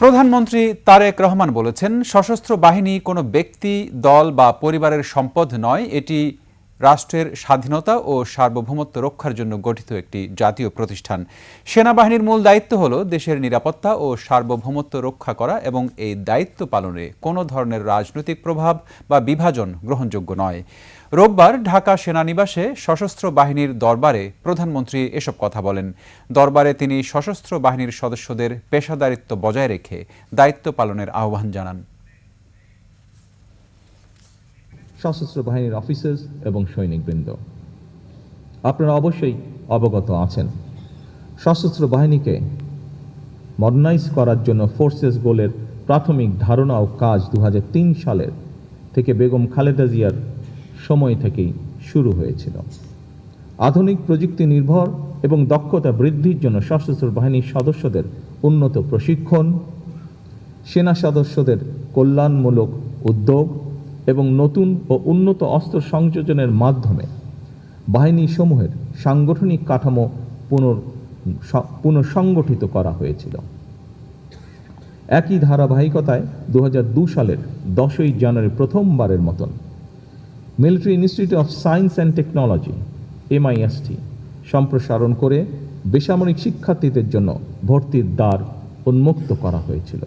প্রধানমন্ত্রী তারেক রহমান বলেছেন, সশস্ত্র বাহিনী কোনো ব্যক্তি, দল বা পরিবারের সম্পদ নয়, এটি রাষ্ট্রের স্বাধীনতা ও সার্বভৌমত্ব রক্ষার জন্য গঠিত একটি জাতীয় প্রতিষ্ঠান। সেনাবাহিনীর মূল দায়িত্ব হল দেশের নিরাপত্তা ও সার্বভৌমত্ব রক্ষা করা এবং এই দায়িত্ব পালনে কোনো ধরনের রাজনৈতিক প্রভাব বা বিভাজন গ্রহণযোগ্য নয়। রোববার ঢাকা সেনানিবাসে সশস্ত্র বাহিনীর দরবারে প্রধানমন্ত্রী এসব কথা বলেন। দরবারে তিনি সশস্ত্র বাহিনীর সদস্যদের পেশাদারিত্ব বজায় রেখে দায়িত্ব পালনের আহ্বান জানান। সশস্ত্র বাহিনীর অফিসার্স এবং সৈনিকবৃন্দ, আপনারা অবশ্যই অবগত আছেন, সশস্ত্র বাহিনীকে মডার্নাইজ করার জন্য ফোর্সেস গোলের প্রাথমিক ধারণা ও কাজ 2003 সালের থেকে বেগম খালেদা জিয়ার সময় থেকেই শুরু হয়েছিল। আধুনিক প্রযুক্তি নির্ভর এবং দক্ষতা বৃদ্ধির জন্য সশস্ত্র বাহিনীর সদস্যদের উন্নত প্রশিক্ষণ, সেনা সদস্যদের কল্যাণমূলক উদ্যোগ এবং নতুন ও উন্নত অস্ত্র সংযোজনের মাধ্যমে বাহিনীসমূহের সাংগঠনিক কাঠামো পুনঃসংগঠিত করা হয়েছিল। একই ধারাবাহিকতায় 2002 সালের 10ই জানুয়ারি প্রথমবারের মতন military institute of science and technology MIST সম্প্রসারণ করে বেসামরিক শিক্ষার্থীদের জন্য ভর্তির দ্বার উন্মুক্ত করা হয়েছিল।